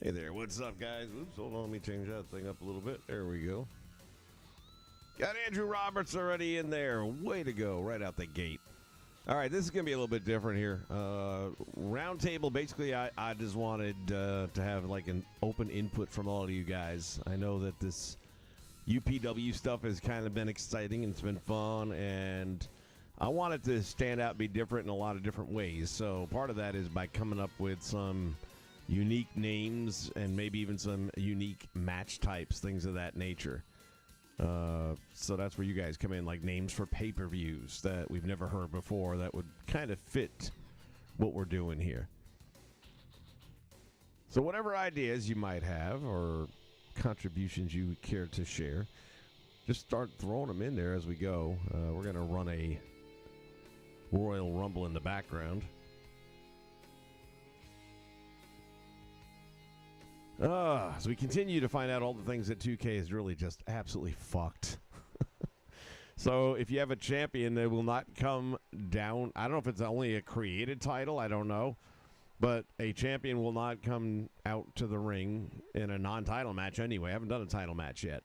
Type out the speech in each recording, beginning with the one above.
Hey there, what's up, guys? Oops, hold on, let me change that thing up a little bit. There we go. Got Andrew Roberts already in there. Way to go, right out the gate. All right, this is going to be a little bit different here. Roundtable, basically, I just wanted to have like an open input from all of you guys. I know that this UPW stuff has kind of been exciting and it's been fun, and I want it to stand out and be different in a lot of different ways. So part of that is by coming up with some unique names and maybe even some unique match types, things of that nature. So that's where you guys come in, like names for pay-per-views that we've never heard before that would kind of fit what we're doing here. So whatever ideas you might have or contributions you care to share, just start throwing them in there as we go. We're going to run a Royal Rumble in the background. So we continue to find out all the things that 2K is really just absolutely fucked. So if you have a champion that will not come down, I don't know if it's only a created title, I don't know, but a champion will not come out to the ring in a non-title match anyway. I haven't done a title match yet,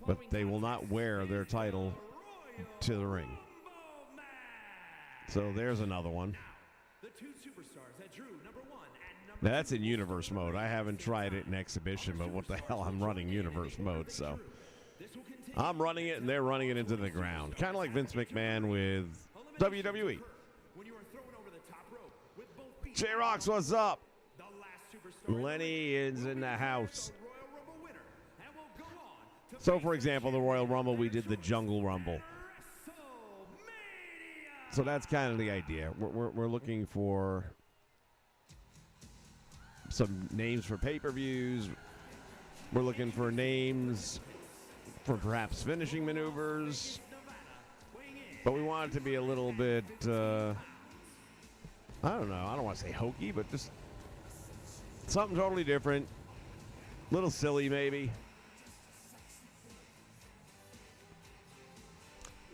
but they will not wear their title to the ring. So there's another one. The two superstars that drew number 1 and number Now that's in universe mode. I haven't tried it in exhibition, but what the hell, I'm running universe mode, so I'm running it and they're running it into the ground. Kind of like Vince McMahon with WWE. when you are thrown over the top rope with both feet. J-Rocks, what's up? The last superstar Lenny is in the house. Royal Rumble winner and will go on to So, for example, the Royal Rumble, we did the Jungle Rumble. So that's kind of the idea. We're looking for some names for pay-per-views. We're looking for names for perhaps finishing maneuvers. But we want it to be a little bit, I don't know, I don't want to say hokey, but just something totally different. A little silly, maybe.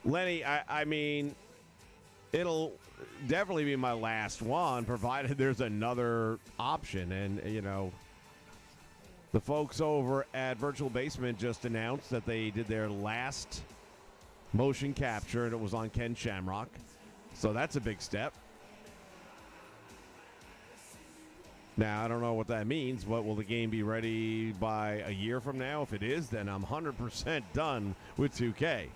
Lenny, I mean, it'll definitely be my last one, provided there's another option. And, you know, the folks over at Virtual Basement just announced that they did their last motion capture, and it was on Ken Shamrock. So that's a big step. Now, I don't know what that means, but will the game be ready by a year from now? If it is, then I'm 100% done with 2K.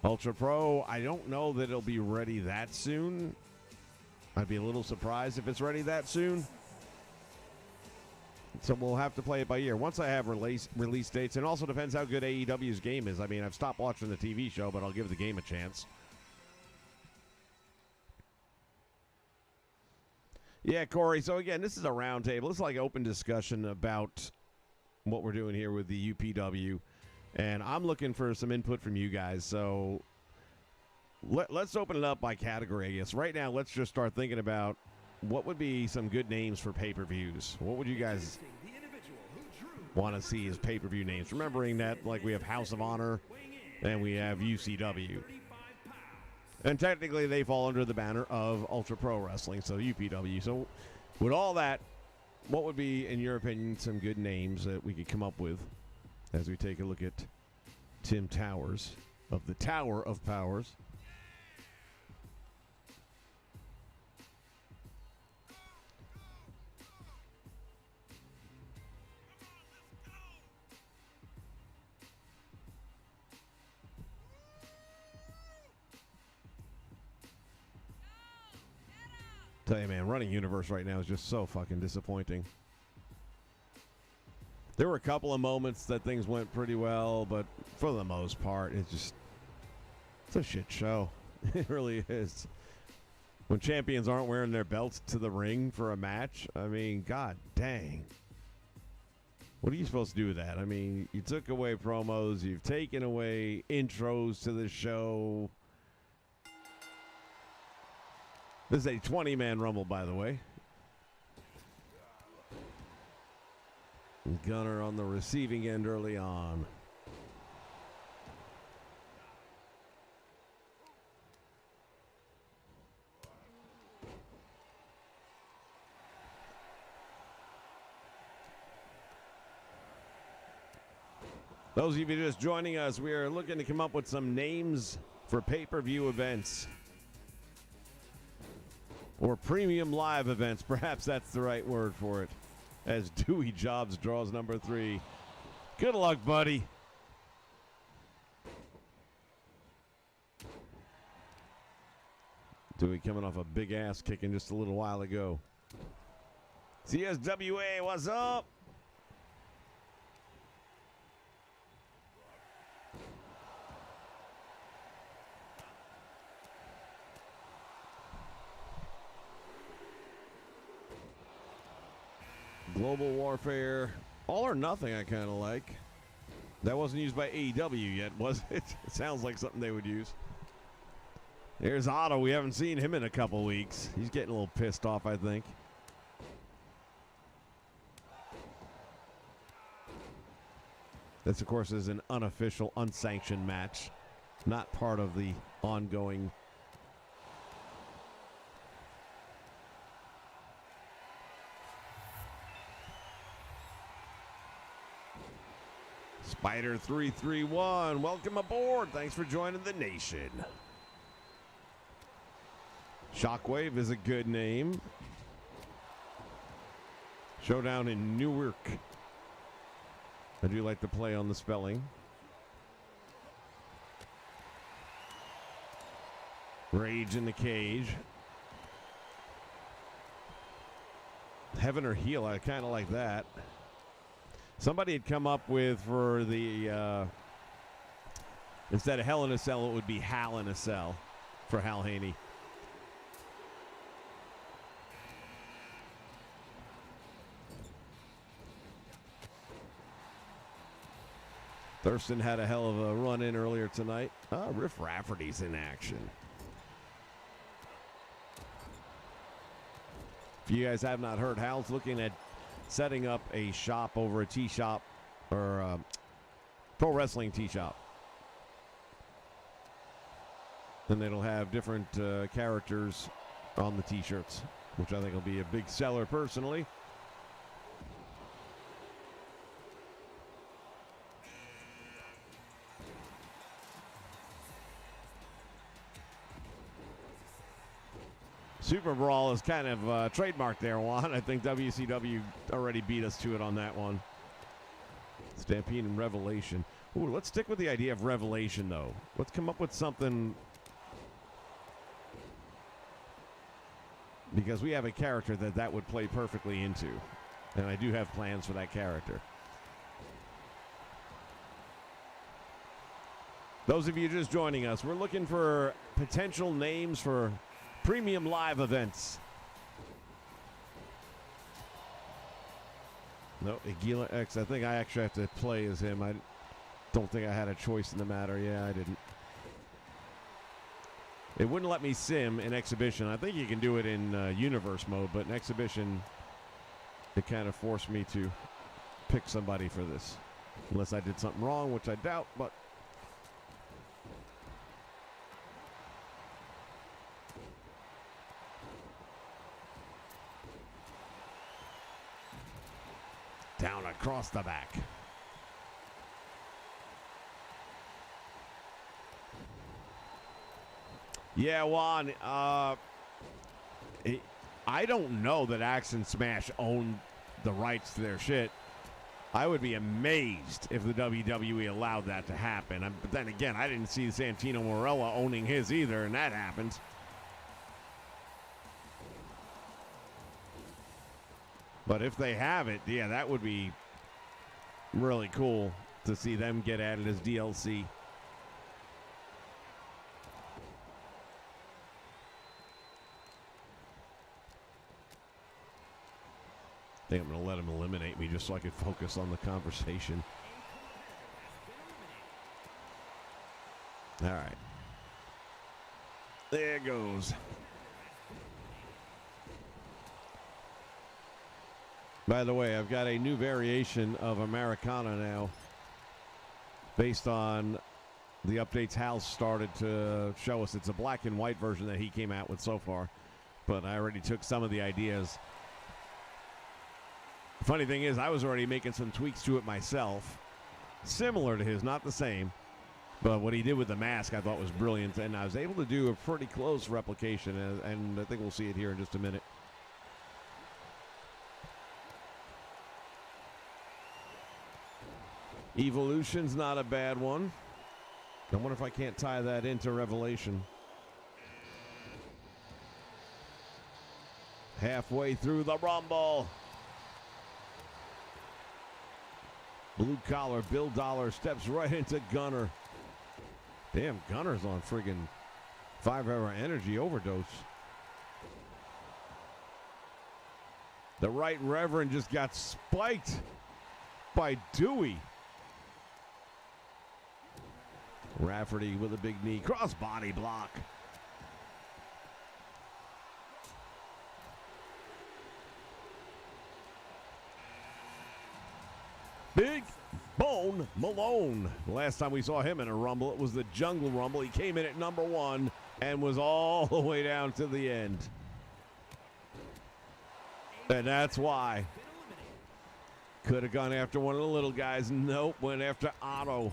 Ultra Pro, I don't know that it'll be ready that soon. I'd be a little surprised if it's ready that soon. So we'll have to play it by ear. Once I have release dates, and also depends how good AEW's game is. I mean, I've stopped watching the TV show, but I'll give the game a chance. Yeah, Corey. So again, this is a roundtable. It's like open discussion about what we're doing here with the UPW. And I'm looking for some input from you guys. So let's open it up by category, I guess. Right now, let's just start thinking about what would be some good names for pay-per-views. What would you guys want to see as pay-per-view names? Remembering that, like, we have House of Honor and we have UCW. And technically, they fall under the banner of Ultra Pro Wrestling, so UPW. So with all that, what would be, in your opinion, some good names that we could come up with as we take a look at Tim Towers of the Tower of Powers? Tell you, man, running Universe right now is just so fucking disappointing. There were a couple of moments that things went pretty well, but for the most part, it's a shit show. It really is. When champions aren't wearing their belts to the ring for a match, I mean, god dang. What are you supposed to do with that? I mean, you took away promos, you've taken away intros to the show. This is a 20-man Rumble, by the way. Gunner on the receiving end early on. Those of you just joining us, we are looking to come up with some names for pay-per-view events. Or premium live events. Perhaps that's the right word for it. As Dewey Jobs draws number 3. Good luck, buddy. Dewey coming off a big ass kicking just a little while ago. CSWA, what's up? Global Warfare. All or nothing I kind of like. That wasn't used by AEW yet, was it? It sounds like something they would use. There's Otto. We haven't seen him in a couple weeks. He's getting a little pissed off, I think. This, of course, is an unofficial, unsanctioned match. Not part of the ongoing. Spider 331, welcome aboard. Thanks for joining the nation. Shockwave is a good name. Showdown in Newark. I do like the play on the spelling. Rage in the cage. Heaven or Heel, I kind of like that. Somebody had come up with for the, instead of Hell in a Cell, it would be Hal in a Cell for Hal Haney. Thurston had a hell of a run in earlier tonight. Riff Rafferty's in action. If you guys have not heard, Hal's looking at setting up a shop over a tee shop or pro wrestling tee shop. Then it'll have different characters on the t-shirts, which I think will be a big seller personally. Super Brawl is kind of trademarked there, Juan. I think WCW already beat us to it on that one. Stampede and Revelation. Ooh, let's stick with the idea of Revelation, though. Let's come up with something. Because we have a character that would play perfectly into. And I do have plans for that character. Those of you just joining us, we're looking for potential names for premium live events. No, Aguila X. I think I actually have to play as him. I don't think I had a choice in the matter. Yeah, I didn't. It wouldn't let me sim in Exhibition. I think you can do it in Universe mode, but in Exhibition, it kind of forced me to pick somebody for this. Unless I did something wrong, which I doubt, but down across the back. Yeah, Juan, I don't know that Axe and Smash own the rights to their shit. I would be amazed if the WWE allowed that to happen. But then again, I didn't see Santino Marella owning his either, and that happens. But if they have it, yeah, that would be really cool to see them get added as DLC. I think I'm going to let him eliminate me just so I can focus on the conversation. All right. There it goes. By the way, I've got a new variation of Americana now based on the updates Hal started to show us. It's a black and white version that he came out with so far, but I already took some of the ideas. The funny thing is, I was already making some tweaks to it myself, similar to his, not the same. But what he did with the mask I thought was brilliant, and I was able to do a pretty close replication, and I think we'll see it here in just a minute. Evolution's not a bad one. I wonder if I can't tie that into Revelation. Halfway through the Rumble. Blue collar Bill Dollar steps right into Gunner. Damn, Gunner's on friggin' 5-hour energy overdose. The Right Reverend just got spiked by Dewey. Rafferty with a big knee. Crossbody block. Big Bone Malone. The last time we saw him in a Rumble, it was the Jungle Rumble. He came in at number 1 and was all the way down to the end. And that's why. Could have gone after one of the little guys. Nope, went after Otto.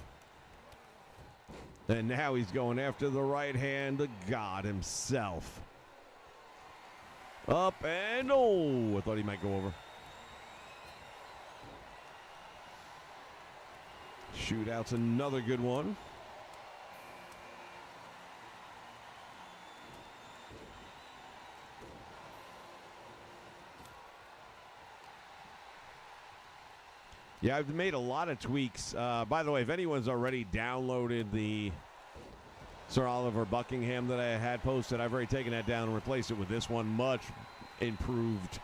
And now he's going after the right hand of God himself. Up and oh, I thought he might go over. Shootout's another good one. Yeah, I've made a lot of tweaks. By the way, if anyone's already downloaded the Sir Oliver Buckingham that I had posted, I've already taken that down and replaced it with this one. Much improved.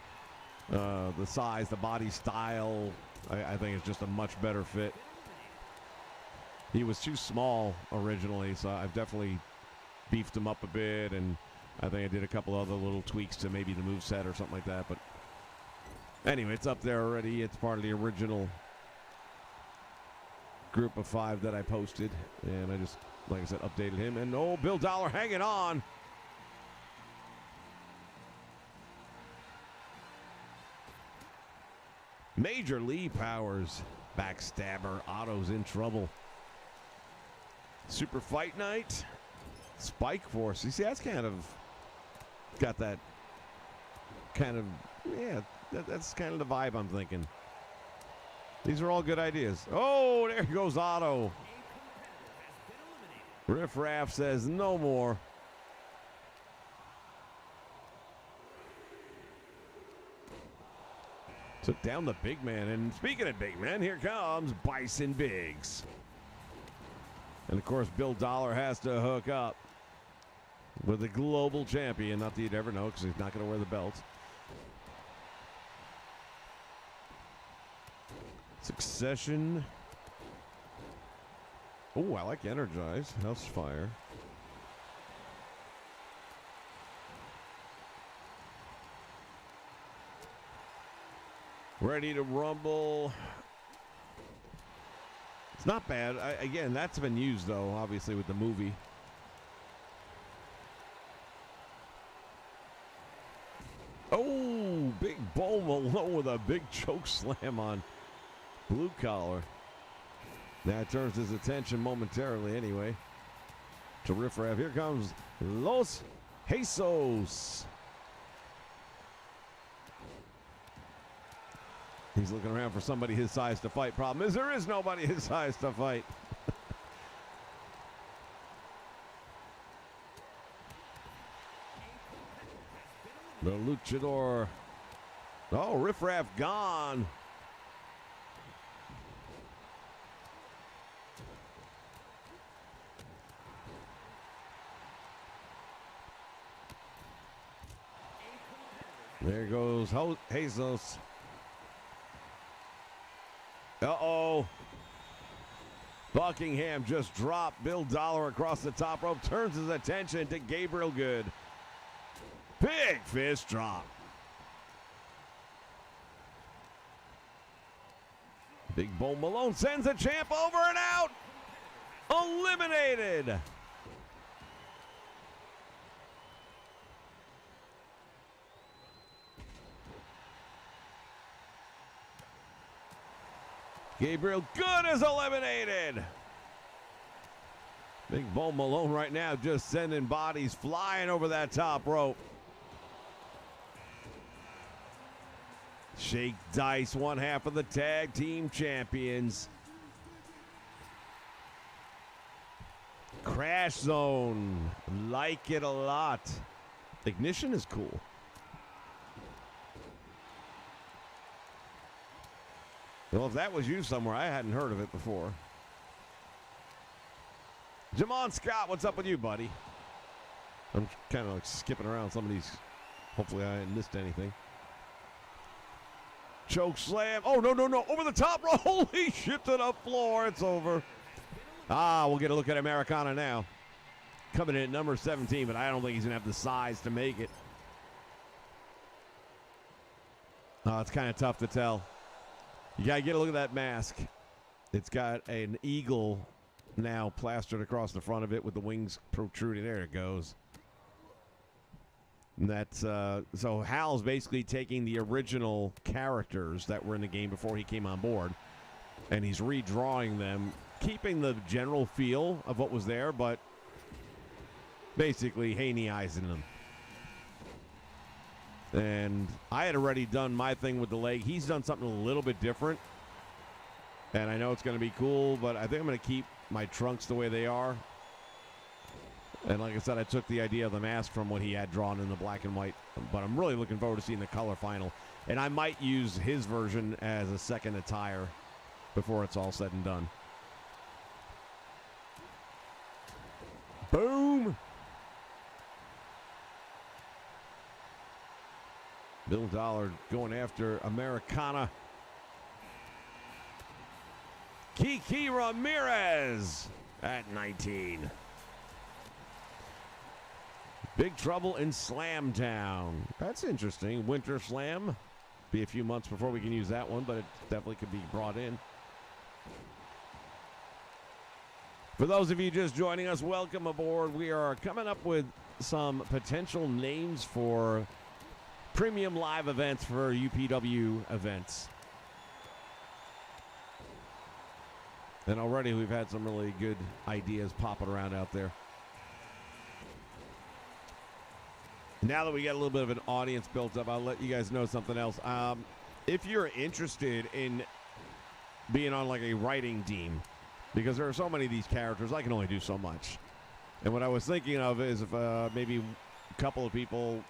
The size, the body style, I think it's just a much better fit. He was too small originally, so I've definitely beefed him up a bit, and I think I did a couple other little tweaks to maybe the moveset or something like that. But anyway, it's up there already. It's part of the original group of 5 that I posted, and I just, like I said, updated him. And oh, Bill Dollar hanging on. Major Lee Powers, backstabber. Otto's in trouble. Super Fight Night, Spike Force. You see, that's kind of got that kind of, yeah, that's kind of the vibe I'm thinking. These are all good ideas. Oh, there goes Otto. Riff Raff says no more. Took down the big man. And speaking of big men, here comes Bison Biggs. And, of course, Bill Dollar has to hook up with the global champion. Not that you'd ever know, because he's not going to wear the belt. Succession. Oh, I like Energize. House Fire. Ready to rumble. It's not bad. Again, that's been used, though, obviously, with the movie. Oh, Big Bo Malone with a big choke slam on Blue Collar. That turns his attention momentarily, anyway, to Riff Raff. Here comes Los Jesus. He's looking around for somebody his size to fight. Problem is, there is nobody his size to fight. The Luchador. Oh, Riff Raff gone. There goes Jesus. Uh-oh. Buckingham just dropped Bill Dollar across the top rope. Turns his attention to Gabriel Good. Big fist drop. Big Bo Malone sends the champ over and out. Eliminated. Gabriel Good is eliminated. Big Bo Malone right now just sending bodies flying over that top rope. Shake Dice, one half of the tag team champions. Crash Zone, like it a lot. Ignition is cool. Well, if that was you somewhere, I hadn't heard of it before. Jamon Scott, what's up with you, buddy? I'm kind of like skipping around some of these. Hopefully I didn't missed anything. Choke slam. Oh, no. Over the top rope. Holy shit to the floor. It's over. We'll get a look at Americana now. Coming in at number 17, but I don't think he's going to have the size to make it. It's kind of tough to tell. You got to get a look at that mask. It's got an eagle now plastered across the front of it with the wings protruding. There it goes. And that's so Hal's basically taking the original characters that were in the game before he came on board, and he's redrawing them, keeping the general feel of what was there, but basically Haney-izing them. And I had already done my thing with the leg. He's done something a little bit different, and I know it's going to be cool, but I think I'm going to keep my trunks the way they are. And like I said, I took the idea of the mask from what he had drawn in the black and white, but I'm really looking forward to seeing the color final. And I might use his version as a second attire before it's all said and done. Boom! Bill Dollar going after Americana. Kiki Ramirez at 19. Big Trouble in Slamtown. That's interesting. Winter Slam. Be a few months before we can use that one, but it definitely could be brought in. For those of you just joining us, welcome aboard. We are coming up with some potential names for premium live events for UPW events. And already we've had some really good ideas popping around out there. Now that we got a little bit of an audience built up, I'll let you guys know something else. If you're interested in being on like a writing team, because there are so many of these characters, I can only do so much. And what I was thinking of is if maybe a couple of people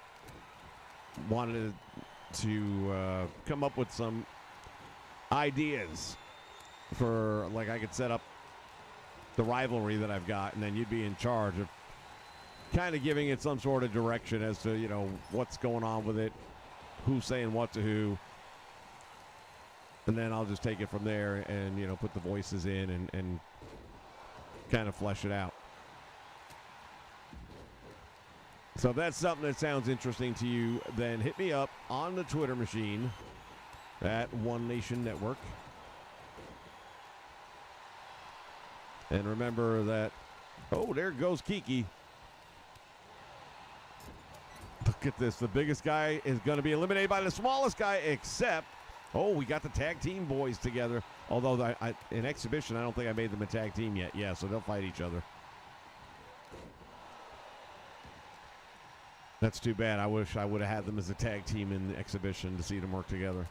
wanted to come up with some ideas for, like, I could set up the rivalry that I've got, and then you'd be in charge of kind of giving it some sort of direction as to, you know, what's going on with it, who's saying what to who, and then I'll just take it from there and, you know, put the voices in and kind of flesh it out. So if that's something that sounds interesting to you, then hit me up on the Twitter machine at One Nation Network. And remember that, oh, there goes Kiki. Look at this. The biggest guy is going to be eliminated by the smallest guy, except, oh, we got the tag team boys together. Although in exhibition, I don't think I made them a tag team yet. Yeah, so they'll fight each other. That's too bad. I wish I would have had them as a tag team in the exhibition to see them work together.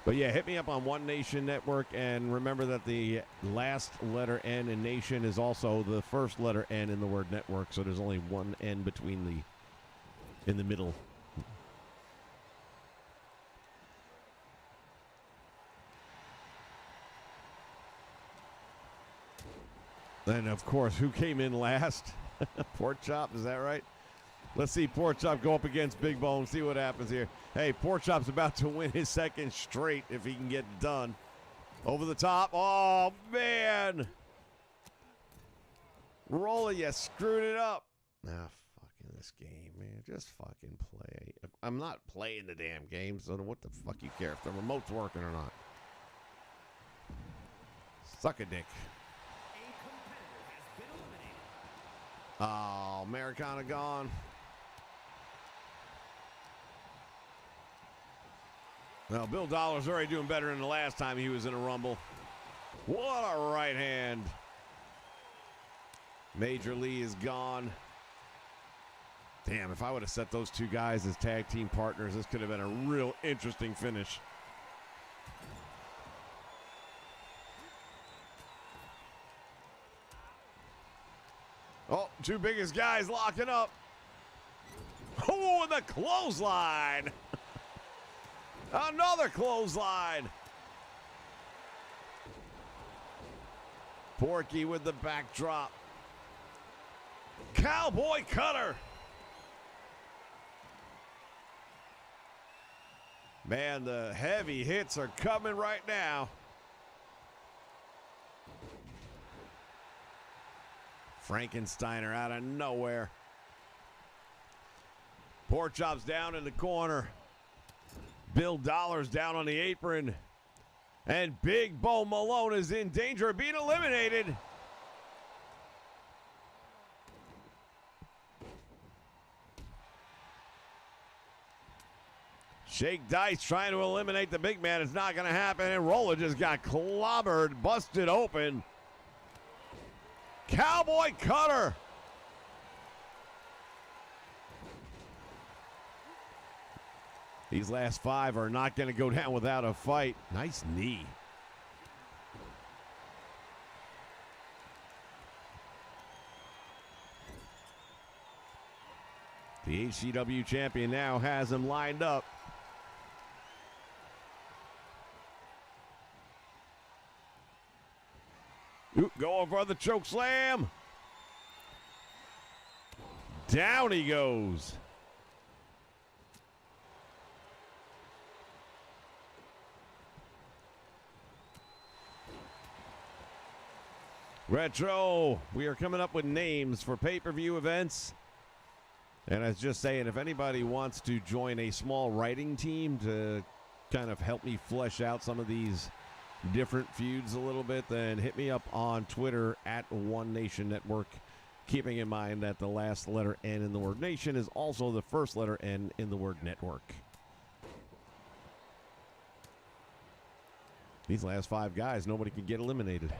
But yeah, hit me up on One Nation Network, and remember that the last letter N in Nation is also the first letter N in the word network, so there's only one N between in the middle. And of course, who came in last? Pork Chop, is that right? Let's see Pork Chop go up against Big Bone, see what happens here. Hey, Pork Chop's about to win his second straight if he can get it done. Over the top. Oh, man. Roller, you screwed it up. Fucking this game, man. Just fucking play. I'm not playing the damn game, so what the fuck you care if the remote's working or not? Suck a dick. Oh, Americana gone. Well, Bill Dollar's already doing better than the last time he was in a Rumble. What a right hand. Major Lee is gone. Damn, if I would have set those two guys as tag team partners, this could have been a real interesting finish. Oh, two biggest guys locking up. Oh, and the clothesline. Another clothesline. Porky with the backdrop. Cowboy cutter. Man, the heavy hits are coming right now. Frankensteiner out of nowhere. Pork chops down in the corner. Bill Dollar's down on the apron. And Big Bo Malone is in danger of being eliminated. Shake Dice trying to eliminate the big man. It's not going to happen. And Roller just got clobbered, busted open. Cowboy cutter. These last five are not going to go down without a fight. Nice knee. The HCW champion now has him lined up. Ooh, going for the choke slam. Down he goes. Retro, we are coming up with names for pay-per-view events. And I was just saying, if anybody wants to join a small writing team to kind of help me flesh out some of these different feuds a little bit, then hit me up on Twitter at One Nation Network, keeping in mind that the last letter N in the word nation is also the first letter N in the word network. These last five guys, nobody can get eliminated.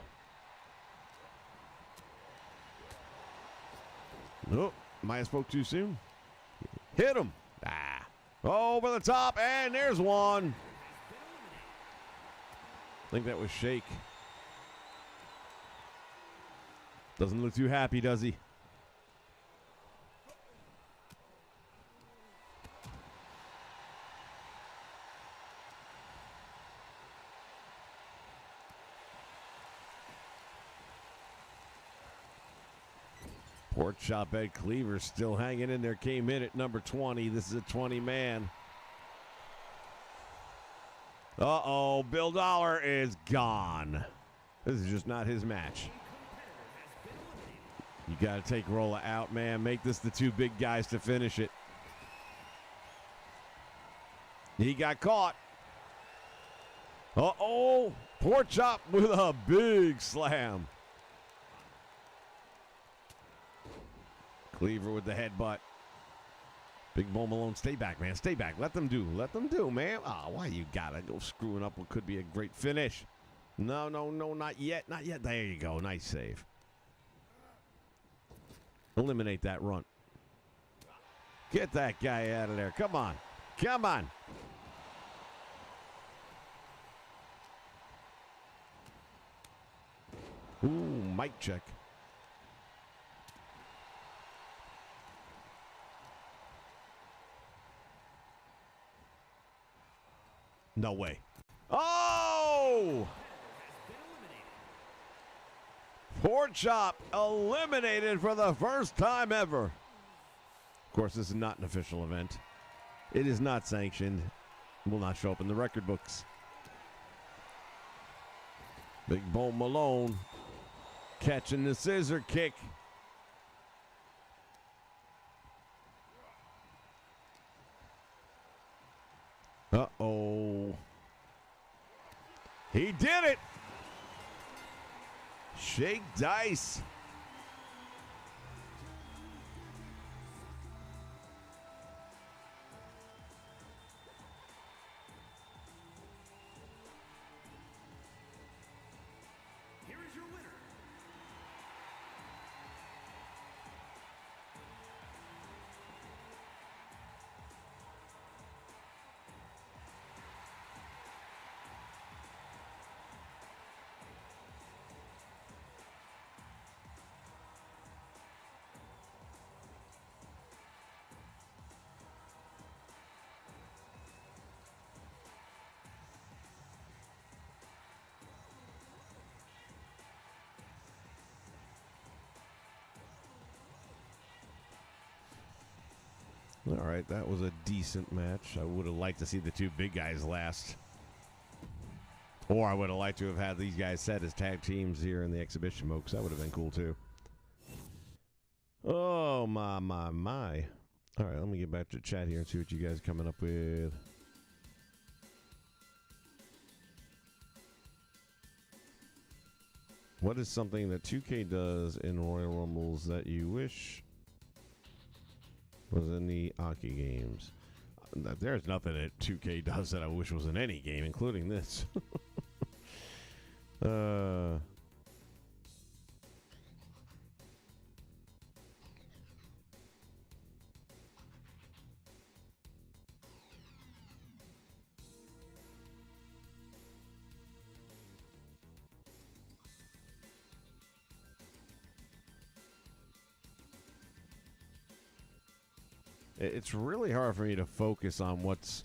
Nope, might have spoke too soon. Hit him. Ah. Over the top, and there's one. I think that was Shake. Doesn't look too happy, does he? Pork chop Ed Cleaver still hanging in there. Came in at number 20. This is a 20-man. Uh-oh, Bill Dollar is gone. This is just not his match. You got to take Rolla out, man. Make this the two big guys to finish it. He got caught. Uh-oh, Pork chop with a big slam. Cleaver with the headbutt. Big Bo Malone, stay back, man. Stay back. Let them do. Let them do, man. Oh, why you gotta go screwing up what could be a great finish? No, no, no, not yet. Not yet. There you go. Nice save. Eliminate that runt. Get that guy out of there. Come on. Come on. Ooh, mic check. No way. Oh! Pork chop eliminated for the first time ever. Of course, this is not an official event. It is not sanctioned. Will not show up in the record books. Big Bo Malone catching the scissor kick. Uh-oh. He did it. Shake Dice. All right, that was a decent match. I would have liked to see the two big guys last. Or I would have liked to have had these guys set as tag teams here in the exhibition mode, because that would have been cool too. Oh, my. All right, let me get back to chat here and see what you guys are coming up with. What is something that 2K does in Royal Rumbles that you wish was in the Aki games? There's nothing that 2K does that I wish was in any game, including this. It's really hard for me to focus on what's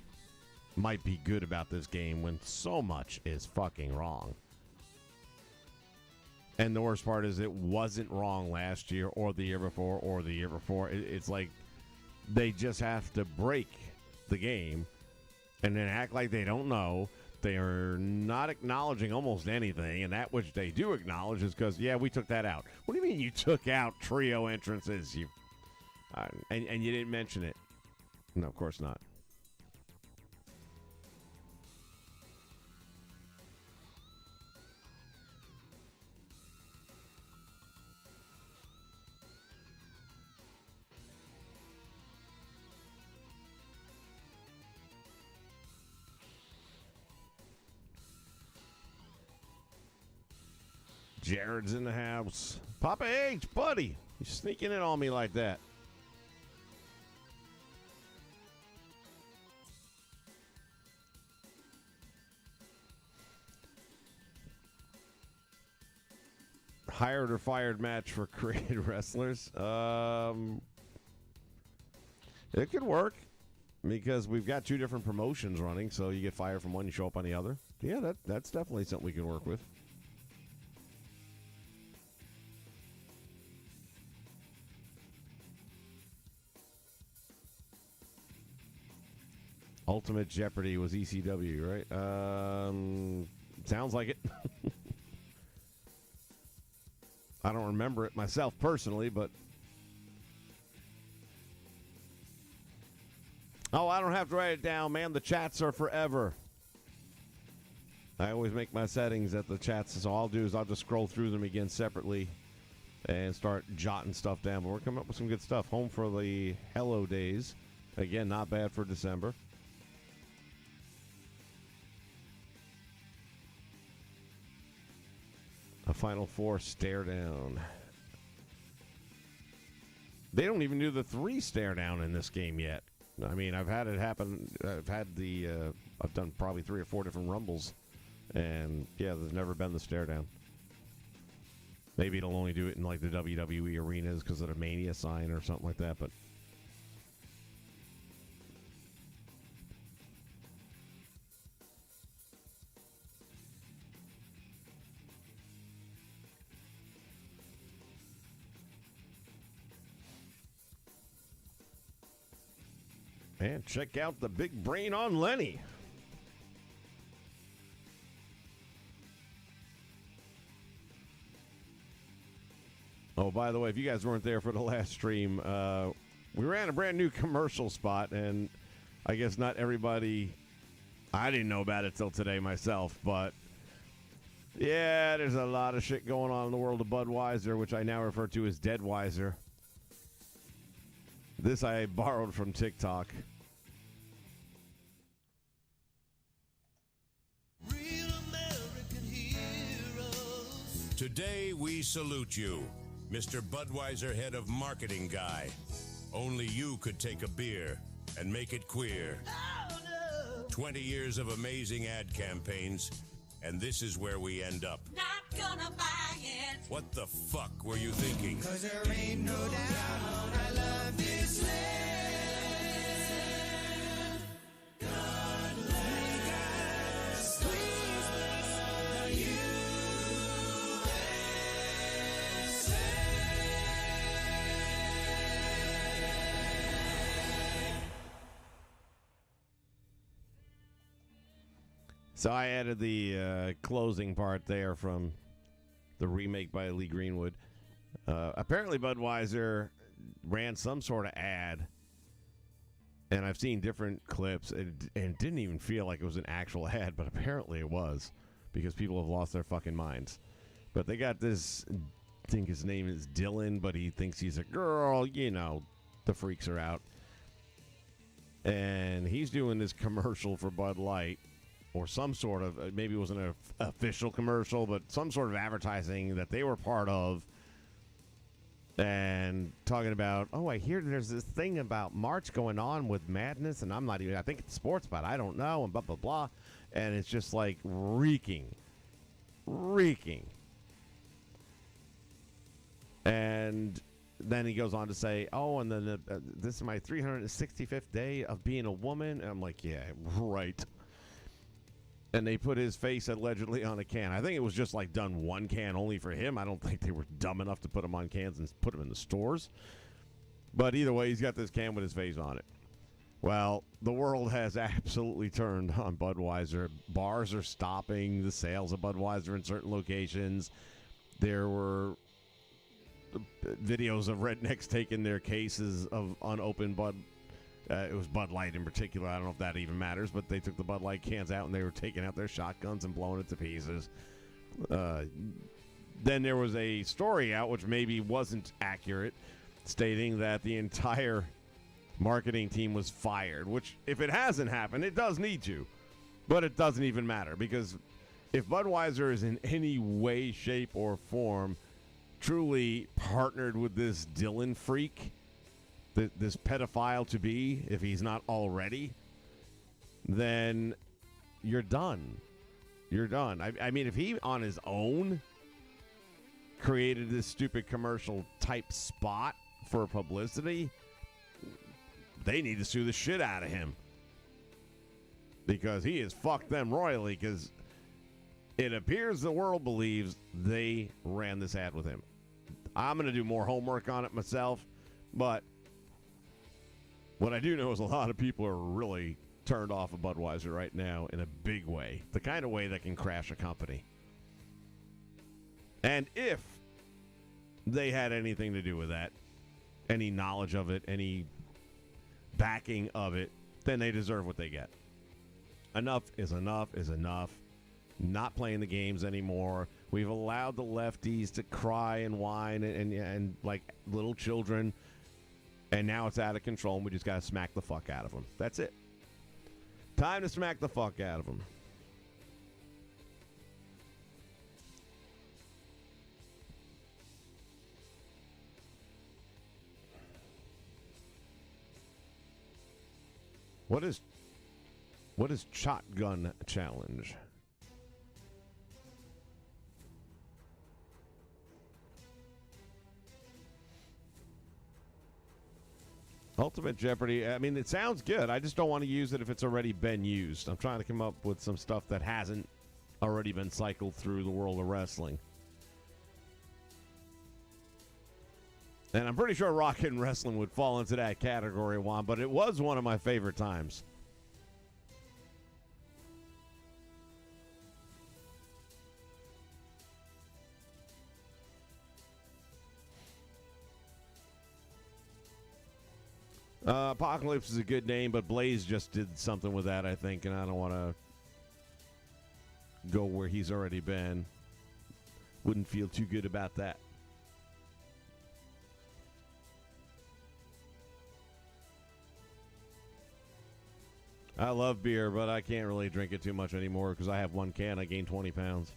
might be good about this game when so much is fucking wrong. And the worst part is it wasn't wrong last year or the year before or the year before. It's like they just have to break the game and then act like they don't know. They are not acknowledging almost anything, and that which they do acknowledge is because, yeah, we took that out. What do you mean you took out trio entrances? And you didn't mention it. No, of course not. Jared's in the house. Papa H, buddy. You sneaking in on me like that. Hired or fired match for created wrestlers. It could work because we've got two different promotions running, so you get fired from one, you show up on the other. Yeah, that's definitely something we can work with. Ultimate Jeopardy was ECW, right? Sounds like it. I don't remember it myself personally, but... Oh, I don't have to write it down, man. The chats are forever. I always make my settings at the chats, so all I'll do is I'll just scroll through them again separately and start jotting stuff down. But we're coming up with some good stuff. Home for the Hello Days. Again, not bad for December. A Final Four stare down. They don't even do the 3 stare down in this game yet. I mean, I've had it happen. I've done probably 3 or 4 different Rumbles. And, yeah, there's never been the stare down. Maybe it'll only do it in, like, the WWE arenas because of the Mania sign or something like that, but... And check out the big brain on Lenny. Oh, by the way, if you guys weren't there for the last stream, we ran a brand new commercial spot, and I guess not everybody, I didn't know about it till today myself, but yeah, there's a lot of shit going on in the world of Budweiser, which I now refer to as Deadweiser. This I borrowed from TikTok. Real American heroes. Today we salute you, Mr. Budweiser, head of marketing guy. Only you could take a beer and make it queer. Oh, no. 20 years of amazing ad campaigns, and this is where we end up. Not gonna buy it. What the fuck were you thinking? 'Cause there ain't no doubt I love this land. God make us please the USA. So I added the closing part there from the remake by Lee Greenwood. Apparently Budweiser ran some sort of ad, and I've seen different clips, and it didn't even feel like it was an actual ad, but apparently it was, because people have lost their fucking minds. But they got this, I think his name is Dylan, but he thinks he's a girl, you know, the freaks are out. And he's doing this commercial for Bud Light, or some sort of, maybe it wasn't an official commercial, but some sort of advertising that they were part of, and talking about, oh, I hear there's this thing about March going on with Madness, and I'm not even, I think it's sports, but I don't know, and blah, blah, blah. And it's just like reeking. And then he goes on to say, oh, and then this is my 365th day of being a woman. And I'm like, yeah, right. And they put his face allegedly on a can. I think it was just like done one can only for him. I don't think they were dumb enough to put him on cans and put him in the stores. But either way, he's got this can with his face on it. Well, the world has absolutely turned on Budweiser. Bars are stopping the sales of Budweiser in certain locations. There were videos of rednecks taking their cases of unopened Bud. It was Bud Light in particular. I don't know if that even matters, but they took the Bud Light cans out and they were taking out their shotguns and blowing it to pieces. Then there was a story out, which maybe wasn't accurate, stating that the entire marketing team was fired, which, if it hasn't happened, it does need to. But it doesn't even matter, because if Budweiser is in any way, shape, or form truly partnered with this Dylan freak, this pedophile to be, if he's not already, then you're done. You're done. I mean, if he on his own created this stupid commercial type spot for publicity, they need to sue the shit out of him, because he has fucked them royally, because it appears the world believes they ran this ad with him. I'm going to do more homework on it myself, but what I do know is a lot of people are really turned off of Budweiser right now in a big way, the kind of way that can crash a company. And if they had anything to do with that, any knowledge of it, any backing of it, then they deserve what they get. Enough is enough is enough. Not playing the games anymore. We've allowed the lefties to cry and whine and like little children, and now it's out of control, and we just got to smack the fuck out of them. That's it. Time to smack the fuck out of them. What is Shotgun Challenge? Ultimate Jeopardy. I mean, it sounds good. I just don't want to use it if it's already been used. I'm trying to come up with some stuff that hasn't already been cycled through the world of wrestling. And I'm pretty sure Rocket and Wrestling would fall into that category, Juan, but it was one of my favorite times. Apocalypse is a good name, but Blaze just did something with that, I think, and I don't want to go where he's already been. Wouldn't feel too good about that. I love beer, but I can't really drink it too much anymore because I have one can. I gained 20 pounds.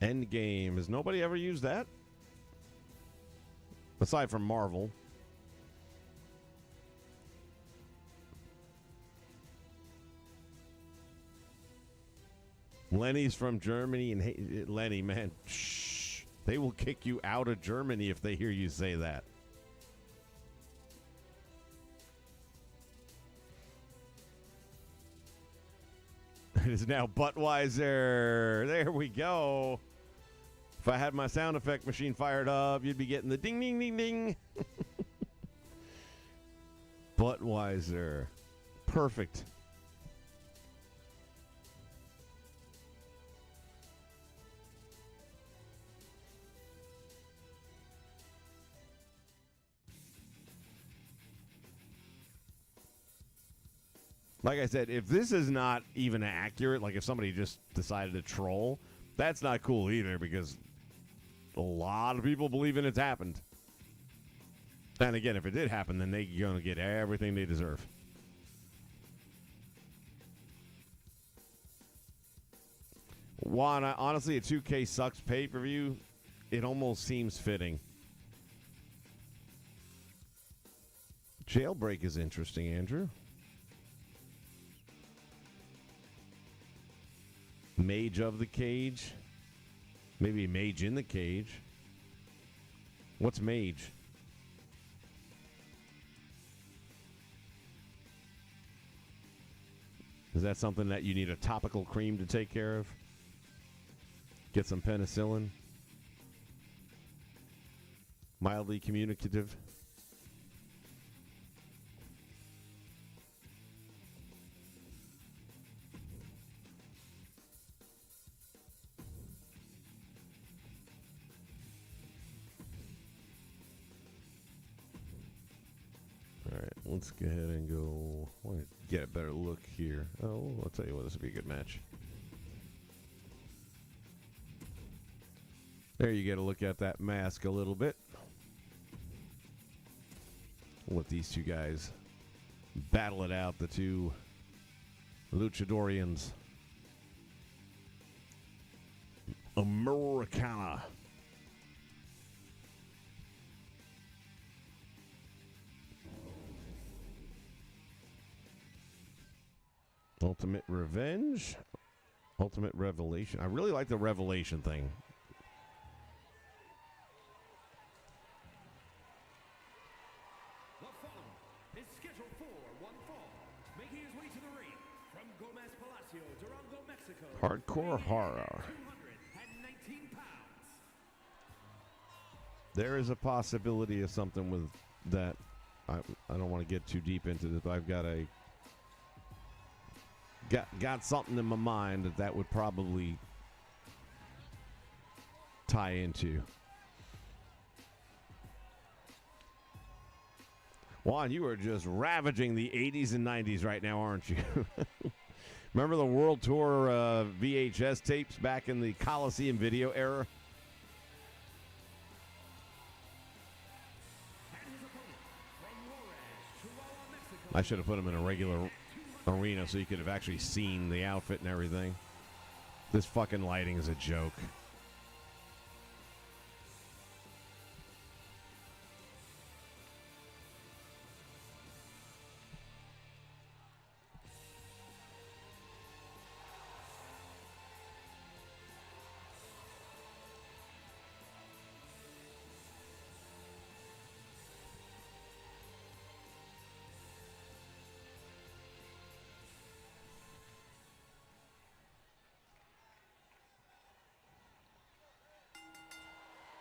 Endgame. Has nobody ever used that? Aside from Marvel. Lenny's from Germany, and hey, Lenny, man, shh. They will kick you out of Germany if they hear you say that. It is now Budweiser. There we go. If I had my sound effect machine fired up, you'd be getting the ding, ding, ding, ding. Budweiser. Perfect. Like I said, if this is not even accurate, like if somebody just decided to troll, that's not cool either, because a lot of people believe in it's happened. And again, if it did happen, then they're going to get everything they deserve. Juan, honestly, a 2K sucks pay-per-view. It almost seems fitting. Jailbreak is interesting, Andrew. Mage of the cage. Maybe mage in the cage. What's mage? Is that something that you need a topical cream to take care of? Get some penicillin? Mildly communicative? Let's go ahead and go. I want to get a better look here. Oh, I'll tell you what, this will be a good match. There you get a look at that mask a little bit. We'll let these two guys battle it out, the two luchadorians. Americana. Ultimate Revenge. Ultimate Revelation. I really like the Revelation thing. The following is scheduled for one fall, making his way to the ring from Gomez Palacio, Durango, Mexico. Hardcore horror. 219 pounds. There is a possibility of something with that. I don't want to get too deep into this, but I've got something in my mind that would probably tie into. Juan, you are just ravaging the 80s and 90s right now, aren't you? Remember the World Tour VHS tapes back in the Coliseum video era? I should have put him in a regular arena so you could have actually seen the outfit and everything. This fucking lighting is a joke.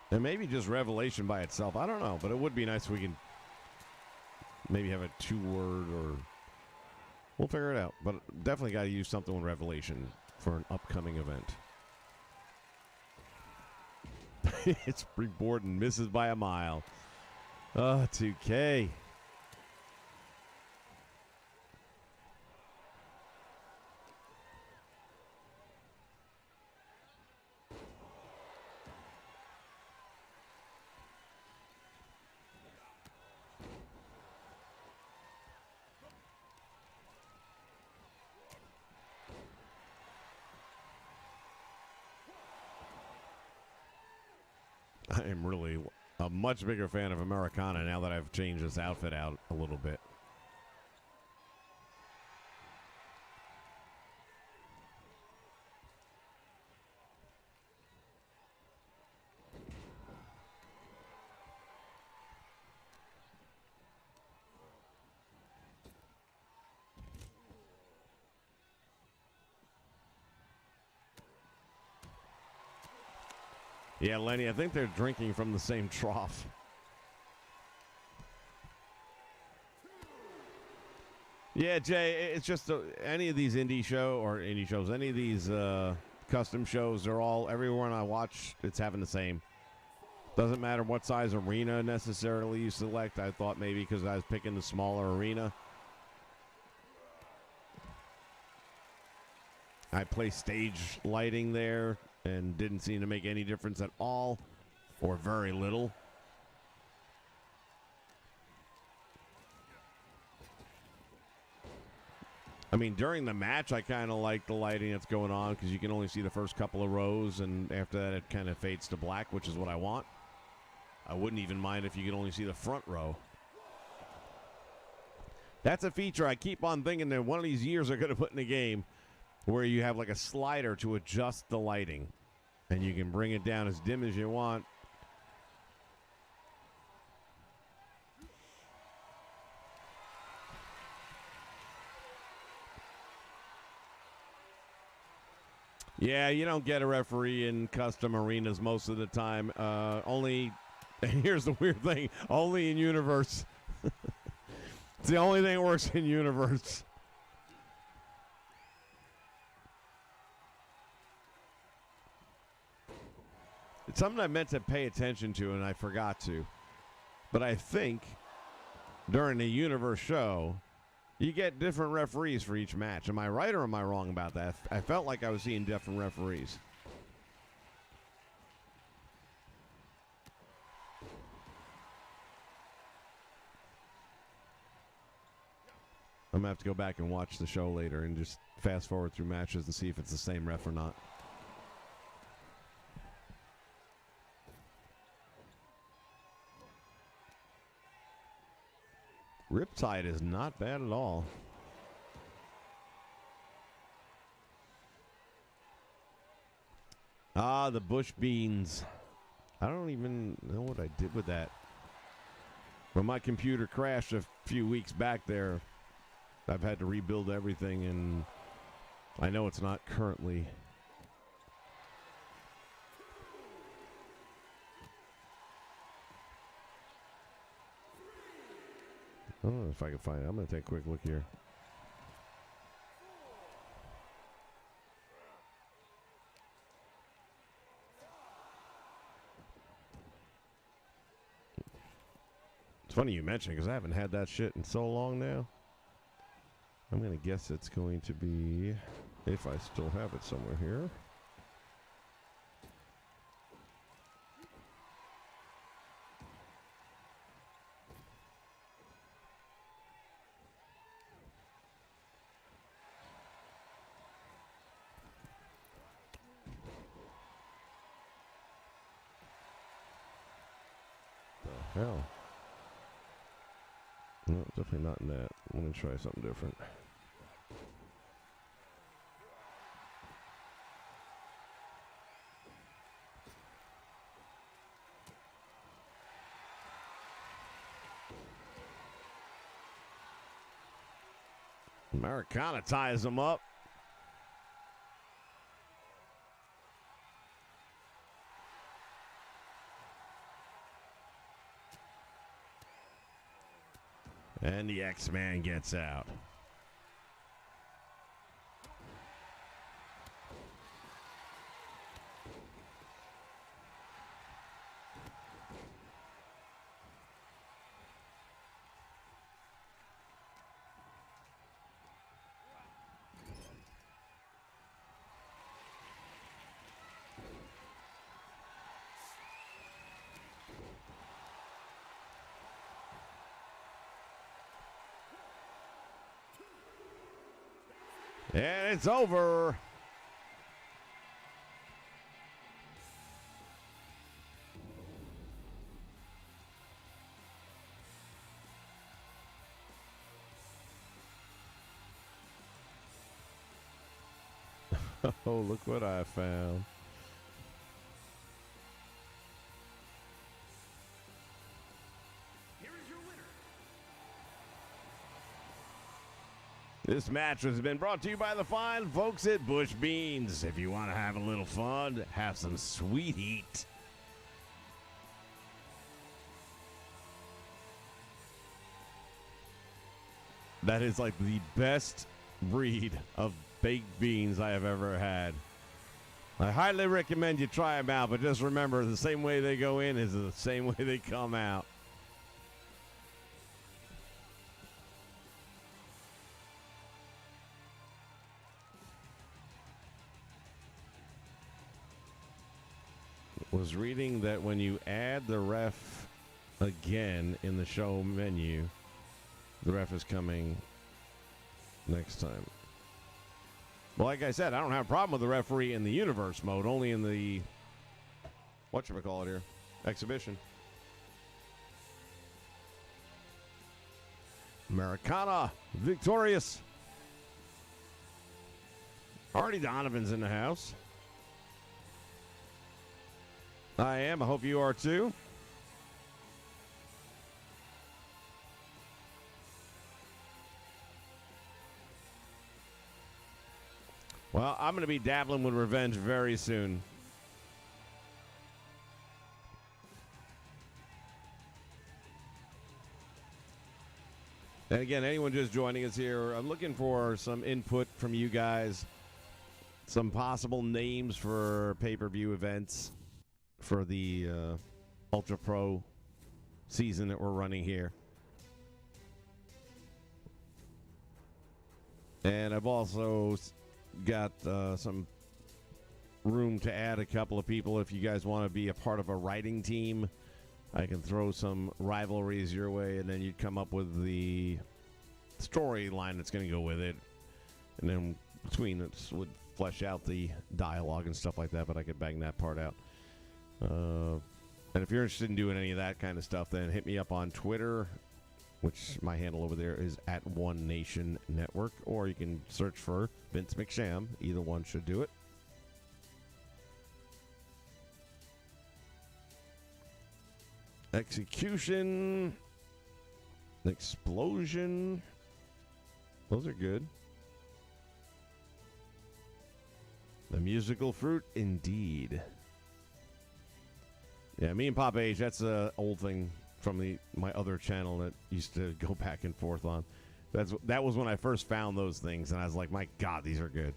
And maybe just Revelation by itself. I don't know, but it would be nice if we can maybe have a 2-word or... We'll figure it out. But definitely got to use something with Revelation for an upcoming event. It's Springboard and misses by a mile. 2K. I am really a much bigger fan of Americana now that I've changed this outfit out a little bit. Yeah, Lenny, I think they're drinking from the same trough. Yeah, Jay, it's just any of these any of these custom shows, they're all, everyone I watch, it's having the same. Doesn't matter what size arena necessarily you select. I thought maybe because I was picking the smaller arena. I placed stage lighting there and didn't seem to make any difference at all, or very little. I mean, during the match, I kind of like the lighting that's going on because you can only see the first couple of rows, and after that, it kind of fades to black, which is what I want. I wouldn't even mind if you could only see the front row. That's a feature I keep on thinking that one of these years they're going to put in the game where you have like a slider to adjust the lighting, and you can bring it down as dim as you want. Yeah, you don't get a referee in custom arenas most of the time. Only, here's the weird thing, only in Universe. It's the only thing that works in Universe. It's something I meant to pay attention to and I forgot to. But I think during the Universe show, you get different referees for each match. Am I right or am I wrong about that? I felt like I was seeing different referees. I'm going to have to go back and watch the show later and just fast forward through matches and see if it's the same ref or not. Riptide is not bad at all. Ah, the bush beans. I don't even know what I did with that. When my computer crashed a few weeks back there, I've had to rebuild everything, and I know it's not currently. I don't know if I can find it. I'm going to take a quick look here. It's funny you mention it because I haven't had that shit in so long now. I'm going to guess it's going to be, if I still have it somewhere here. The hell? No, definitely not in that. I'm going to try something different. Americana ties them up. And the X-Man gets out. And it's over. Oh, look what I found. This match has been brought to you by the fine folks at Bush Beans. If you want to have a little fun, have some sweet heat, That is like the best breed of baked beans I have ever had. I highly recommend you try them out, but just remember, the same way they go in is the same way they come out. Was reading that when you add the ref again in the show menu, the ref is coming next time. Well, like I said, I don't have a problem with the referee in the universe mode, only in the, whatchamacallit here, exhibition. Americana, victorious. Artie Donovan's in the house. I am. I hope you are too. Well, I'm going to be dabbling with revenge very soon. And again, anyone just joining us here, I'm looking for some input from you guys. Some possible names for pay-per-view events for the Ultra Pro season that we're running here. And I've also got some room to add a couple of people. If you guys want to be a part of a writing team, I can throw some rivalries your way, and then you'd come up with the storyline that's going to go with it. And then between it would flesh out the dialogue and stuff like that, but I could bang that part out. And if you're interested in doing any of that kind of stuff, then hit me up on Twitter, which my handle over there is @OneNationNetwork, or you can search for Vince McSham. Either one should do it. Execution, Explosion, those are good. The Musical Fruit, indeed. Yeah, me and Pop Age, that's an old thing from my other channel that used to go back and forth on. That was when I first found those things, and I was like, my God, these are good.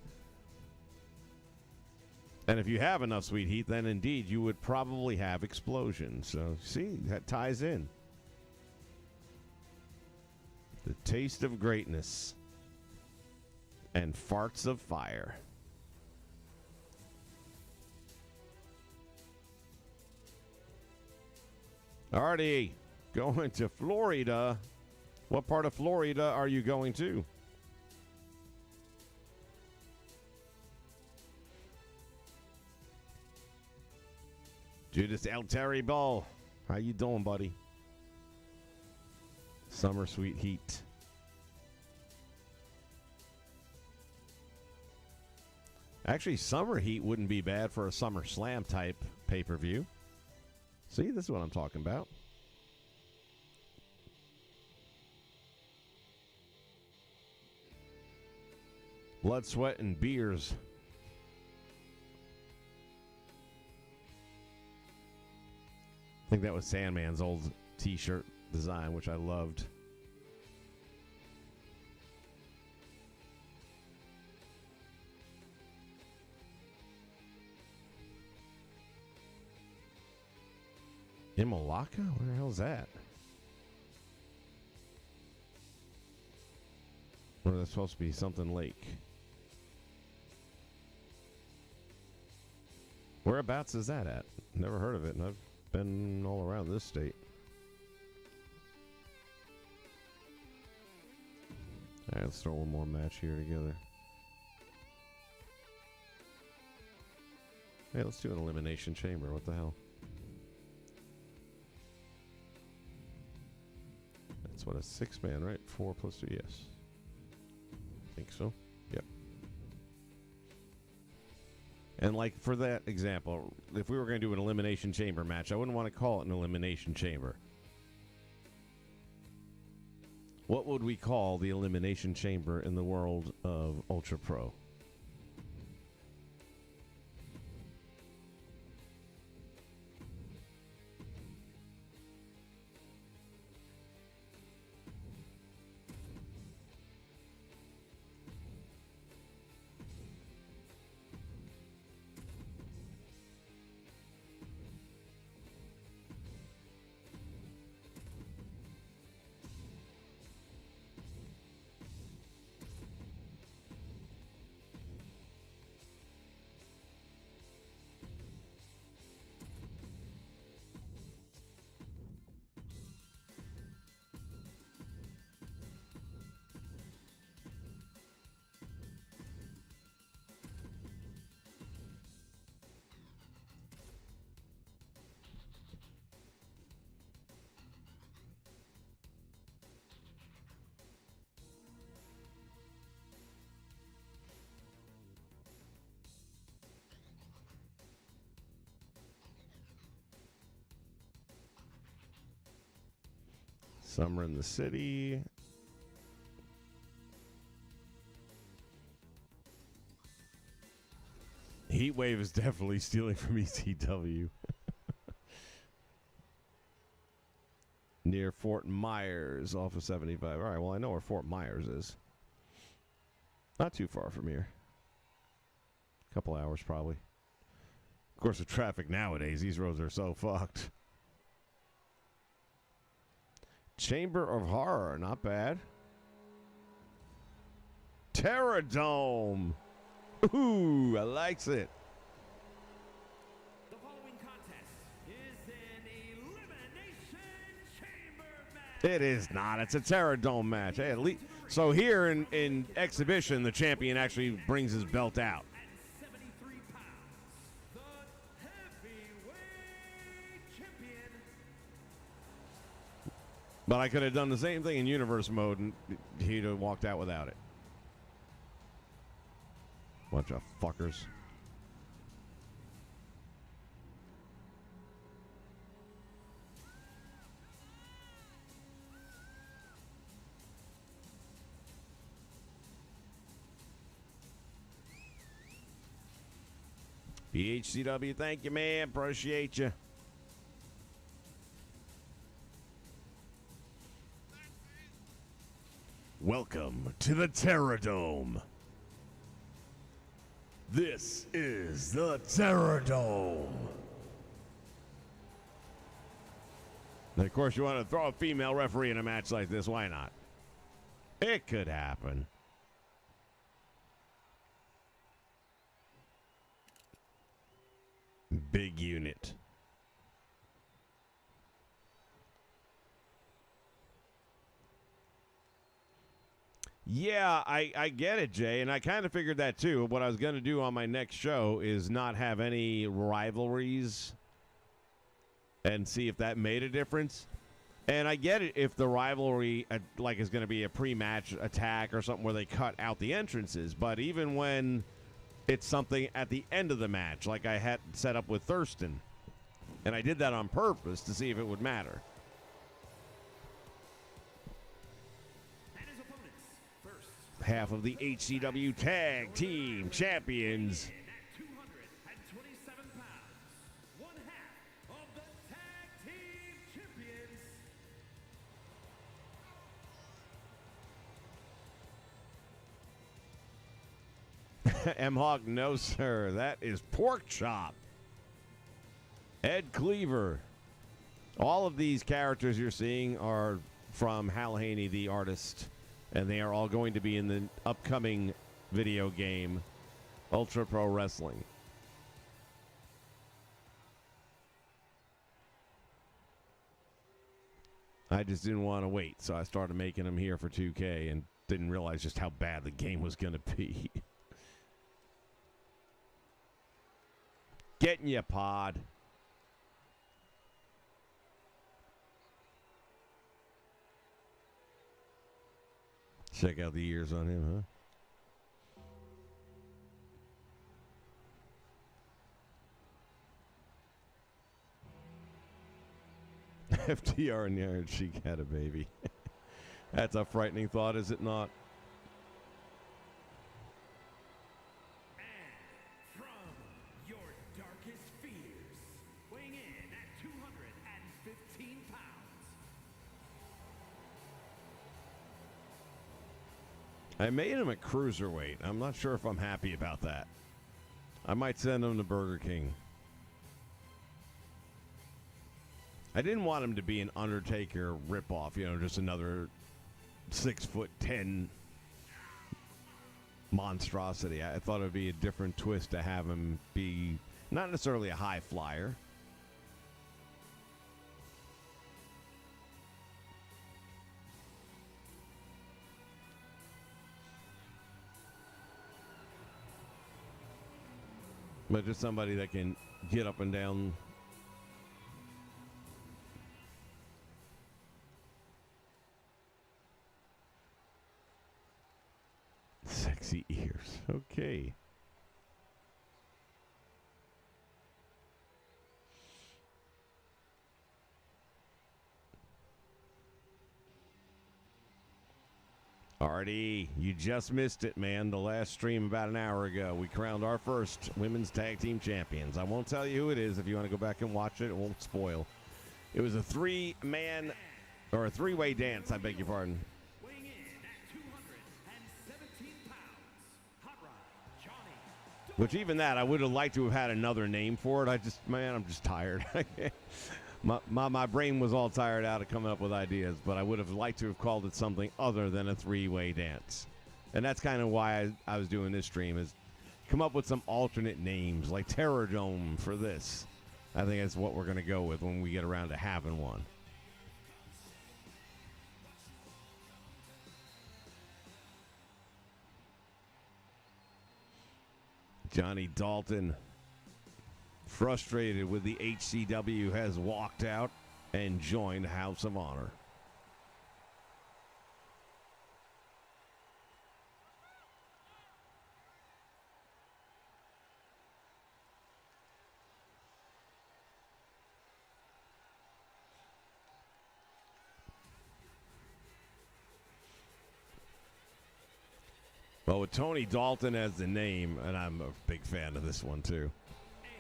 And if you have enough sweet heat, then indeed you would probably have Explosion. So, see, that ties in. The Taste of Greatness and Farts of Fire. Artie, going to Florida. What part of Florida are you going to? Judas Alteri Ball. How you doing, buddy? Summer Sweet Heat. Actually, Summer Heat wouldn't be bad for a Summer Slam type pay-per-view. See, this is what I'm talking about. Blood, Sweat, and Beers. I think that was Sandman's old t-shirt design, which I loved. Imolaka? Where the hell is that? Or that's supposed to be something lake. Whereabouts is that at? Never heard of it, and I've been all around this state. All right, let's throw one more match here together. Hey, let's do an Elimination Chamber. What the hell? That's what, a 6-man, right? 4 plus 2, yes. I think so. Yep. And like for that example, if we were going to do an Elimination Chamber match, I wouldn't want to call it an Elimination Chamber. What would we call the Elimination Chamber in the world of Ultra Pro? Summer in the City. Heat Wave is definitely stealing from ECW. Near Fort Myers, off of 75. All right, well, I know where Fort Myers is. Not too far from here. A couple hours, probably. Of course, with traffic nowadays, these roads are so fucked. Chamber of Horror, not bad. Terradome. Ooh, I likes it. The following contest is an elimination chamber match. It is not. It's a Terradome match. Hey, at least, so here in exhibition, the champion actually brings his belt out. At 73 pounds, the heavyweight champion. But I could have done the same thing in universe mode, and he'd have walked out without it. Bunch of fuckers. BHCW, thank you, man. Appreciate you. Welcome to the Terradome. This is the Terradome. And of course, you want to throw a female referee in a match like this. Why not? It could happen. Big unit. Yeah, I get it, Jay, and I kind of figured that too. What I was going to do on my next show is not have any rivalries and see if that made a difference. And I get it if the rivalry like is going to be a pre-match attack or something where they cut out the entrances. But even when it's something at the end of the match, like I had set up with Thurston, and I did that on purpose to see if it would matter. Half of the HCW Tag Team Champions. At 227 pounds, one half of the Tag Team Champions. M-Hawk, no, sir. That is Pork Chop. Ed Cleaver. All of these characters you're seeing are from Hal Haney, the artist. And they are all going to be in the upcoming video game, Ultra Pro Wrestling. I just didn't want to wait, so I started making them here for 2K and didn't realize just how bad the game was going to be. Getting you, Pod. Check out the ears on him, huh? FTR and the Iron Sheik had a baby. That's a frightening thought, is it not? And from your darkest fears, weighing in at 215 pounds. I made him a cruiserweight. I'm not sure if I'm happy about that. I might send him to Burger King. I didn't want him to be an Undertaker ripoff, you know, just another 6'10" monstrosity. I thought it would be a different twist to have him be not necessarily a high flyer. But just somebody that can get up and down. Sexy ears. Okay. Artie, you just missed it, man. The last stream about an hour ago, we crowned our first women's tag team champions. I won't tell you who it is. If you want to go back and watch it, it won't spoil. It was a three-man, or a three-way dance, I beg your pardon. Weighing in at 217 pounds, Hot Rod Johnny. Which even that, I would have liked to have had another name for it. I'm just tired. my brain was all tired out of coming up with ideas, but I would have liked to have called it something other than a three-way dance. And that's kind of why I was doing this stream, is come up with some alternate names, like Terror Dome for this. I think that's what we're going to go with when we get around to having one. Johnny Dalton, frustrated with the HCW, has walked out and joined House of Honor. Well, with Tony Dalton as the name, and I'm a big fan of this one too. And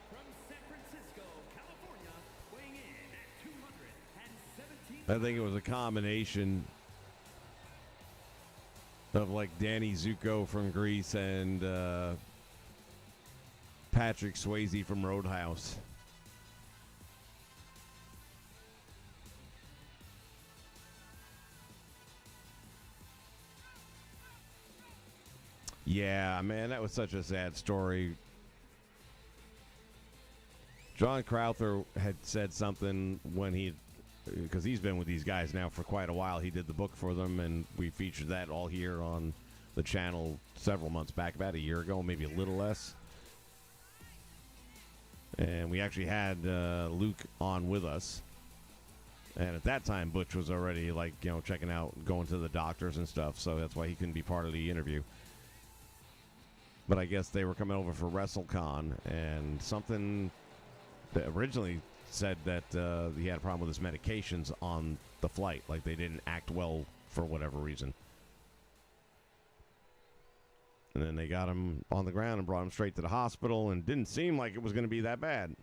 from San Francisco, California, weighing in at 217 I think it was a combination of like Danny Zuko from Grease and Patrick Swayze from Roadhouse. Yeah, man, that was such a sad story. John Crowther had said something when because he's been with these guys now for quite a while. He did the book for them, and we featured that all here on the channel several months back, about a year ago, maybe a little less. And we actually had Luke on with us. And at that time, Butch was already, checking out, going to the doctors and stuff, so that's why he couldn't be part of the interview. But I guess they were coming over for WrestleCon, and something that originally said that he had a problem with his medications on the flight. Like, they didn't act well for whatever reason. And then they got him on the ground and brought him straight to the hospital, and didn't seem like it was going to be that bad.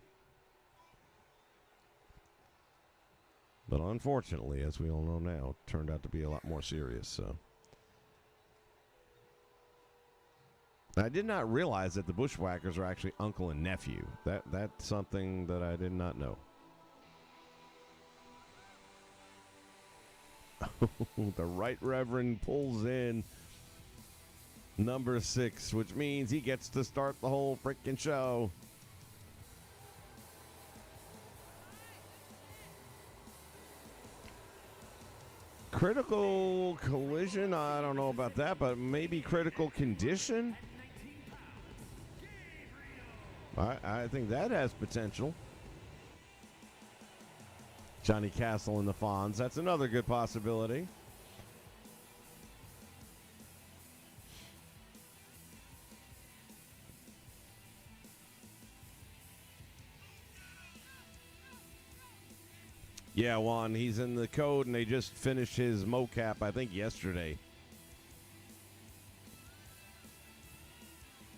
But unfortunately, as we all know now, it turned out to be a lot more serious, so... I did not realize that the Bushwhackers are actually uncle and nephew. That's something that I did not know. The Right Reverend pulls in number 6, which means he gets to start the whole freaking show. Critical collision? I don't know about that, but maybe critical condition? I think that has potential. Johnny Castle and the Fonz. That's another good possibility. Yeah, Juan, he's in the code, and they just finished his mocap, I think, yesterday.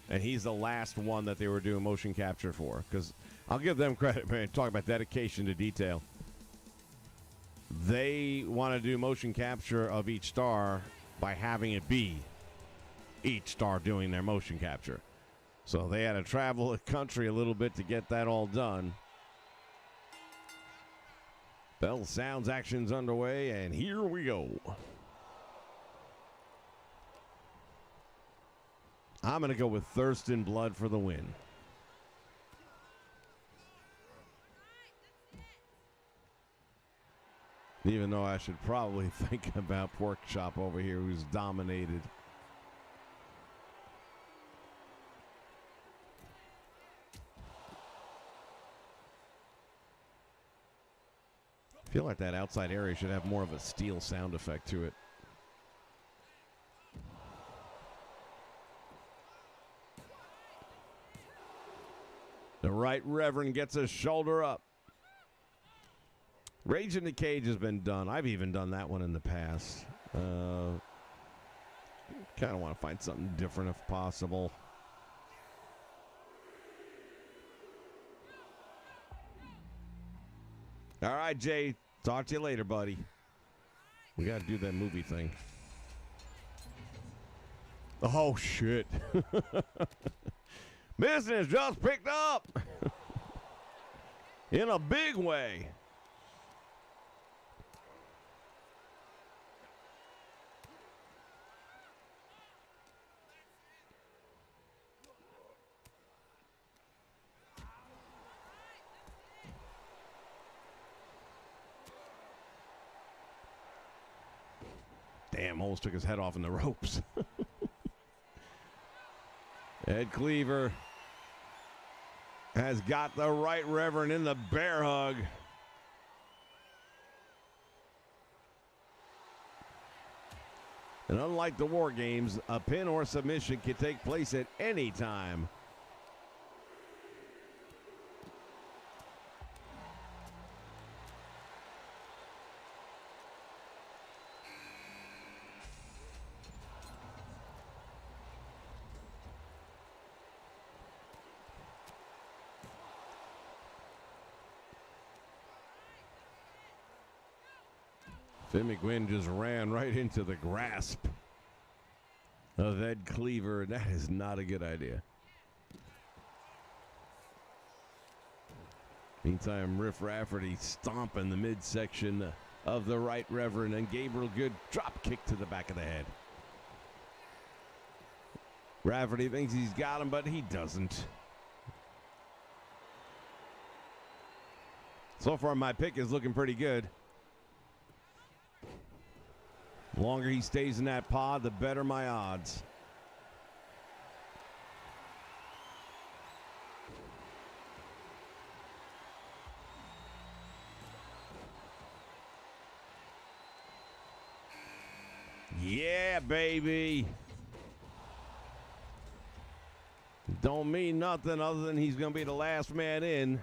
And he's the last one that they were doing motion capture for. Because I'll give them credit, man. Talk about dedication to detail. They want to do motion capture of each star by having it be each star doing their motion capture. So they had to travel the country a little bit to get that all done. Bell Sounds action's underway, and here we go. I'm going to go with Thirst in Blood for the win. Even though I should probably think about Pork Chop over here, who's dominated. I feel like that outside area should have more of a steel sound effect to it. The Right Reverend gets a shoulder up. Rage in the Cage has been done. I've even done that one in the past. Kind of want to find something different if possible. All right, Jay. Talk to you later, buddy. We got to do that movie thing. Oh, shit. Business just picked up in a big way. Damn, almost took his head off in the ropes. Ed Cleaver has got the Right Reverend in the bear hug. And unlike the War Games, a pin or submission can take place at any time. Finn McGuinn just ran right into the grasp of Ed Cleaver. That is not a good idea. Meantime, Riff Rafferty stomping the midsection of the Right Reverend, and Gabriel Good drop kick to the back of the head. Rafferty thinks he's got him, but he doesn't. So far, my pick is looking pretty good. The longer he stays in that pod, the better my odds. Yeah, baby. Don't mean nothing other than he's going to be the last man in.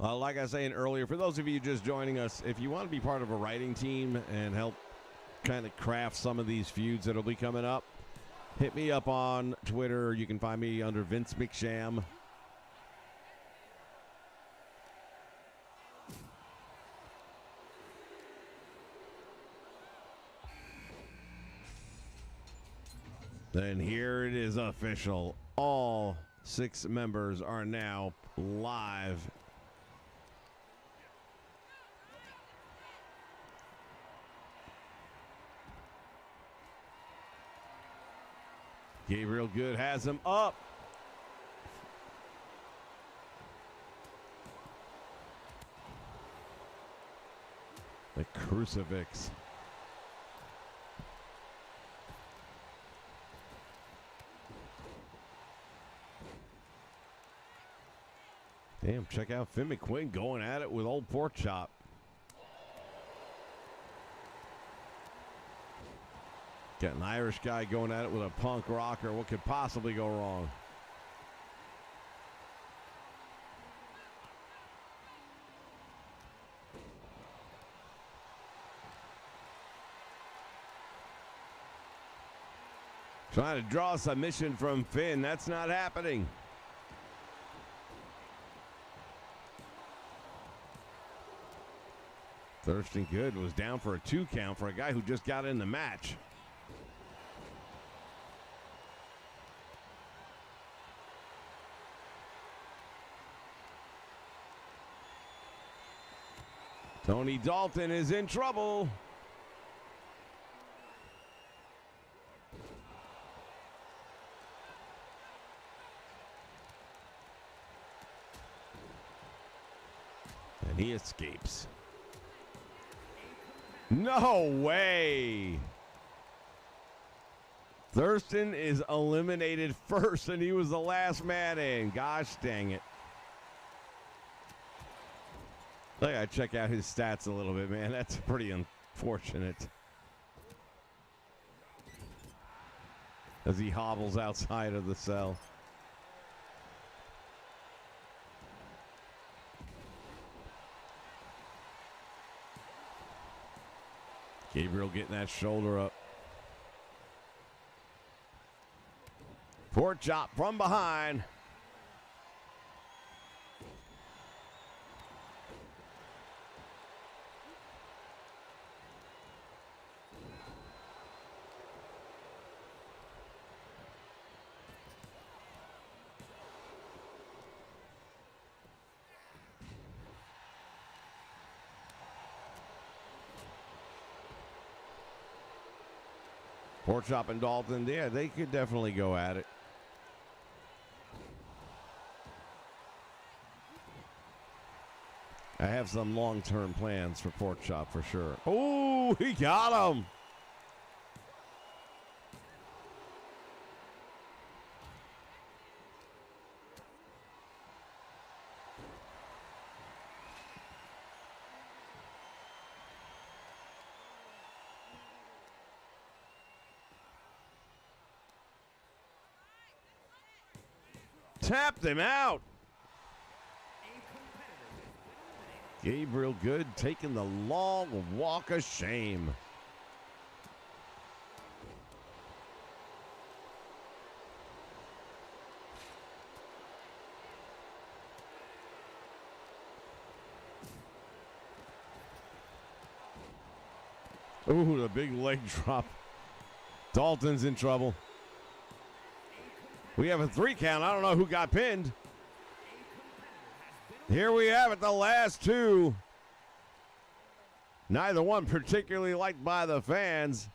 Like I was saying earlier, for those of you just joining us, if you want to be part of a writing team and help kind of craft some of these feuds that'll be coming up, hit me up on Twitter. You can find me under Vince McSham. Then here it is official. All 6 members are now live. Gabriel Good has him up. The crucifix. Damn, check out Finn McQuinn going at it with old Pork Chop. Got an Irish guy going at it with a punk rocker. What could possibly go wrong? Trying to draw a submission from Finn. That's not happening. Thurston Good was down for a 2 count for a guy who just got in the match. Tony Dalton is in trouble. And he escapes. No way. Thurston is eliminated first, and he was the last man in. Gosh dang it. I gotta check out his stats a little bit, man. That's pretty unfortunate. As he hobbles outside of the cell. Gabriel getting that shoulder up. Pork chop from behind. Pork chop and Dalton, yeah, they could definitely go at it. I have some long-term plans for Pork Chop for sure. Oh, he got him. Tapped him out. Gabriel Good taking the long walk of shame. Ooh, the big leg drop. Dalton's in trouble. We have a 3 count. I don't know who got pinned. Here we have it, the last 2. Neither one particularly liked by the fans.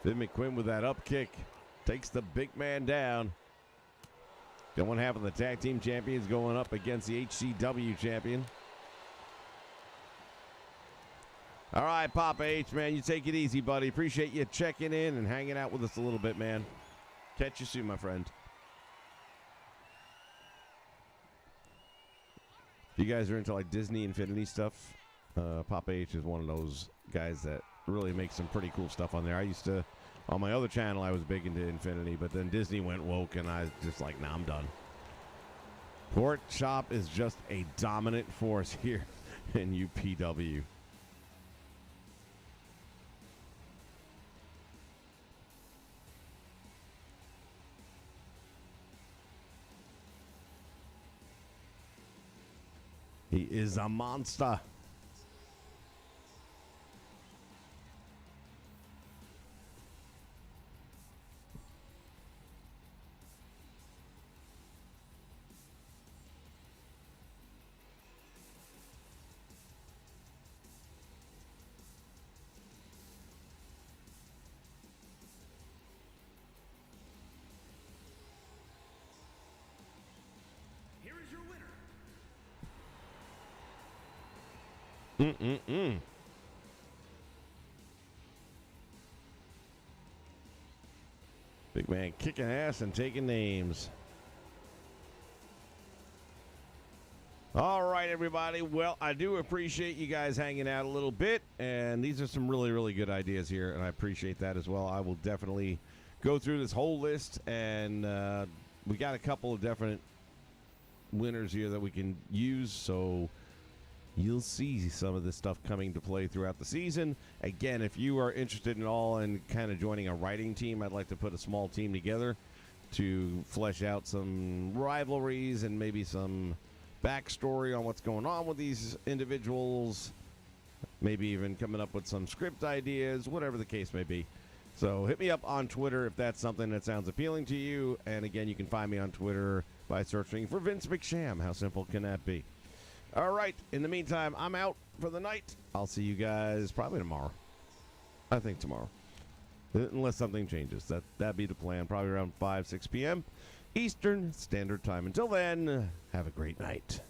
Finn McQuinn with that up kick. Takes the big man down. Got one half of the tag team champions going up against the HCW champion. All right, Papa H, man, you take it easy, buddy. Appreciate you checking in and hanging out with us a little bit, man. Catch you soon, my friend. If you guys are into like Disney Infinity stuff, Papa H is one of those guys that really makes some pretty cool stuff on there. I used to, on my other channel, I was big into Infinity, but then Disney went woke, and I was just like, nah, I'm done. Pork Chop is just a dominant force here in UPW. He is a monster. Here is your winner. Big man kicking ass and taking names. All right, everybody. Well, I do appreciate you guys hanging out a little bit, and these are some really, really good ideas here, and I appreciate that as well. I will definitely go through this whole list, and we got a couple of definite winners here that we can use, so you'll see some of this stuff coming to play throughout the season. Again, if you are interested at all in kind of joining a writing team, I'd like to put a small team together to flesh out some rivalries and maybe some backstory on what's going on with these individuals, maybe even coming up with some script ideas, whatever the case may be. So hit me up on Twitter if that's something that sounds appealing to you. And again, you can find me on Twitter by searching for Vince McSham. How simple can that be? All right. In the meantime, I'm out for the night. I'll see you guys probably tomorrow. I think tomorrow. Unless something changes. That'd be the plan. Probably around 5, 6 p.m. Eastern Standard Time. Until then, have a great night.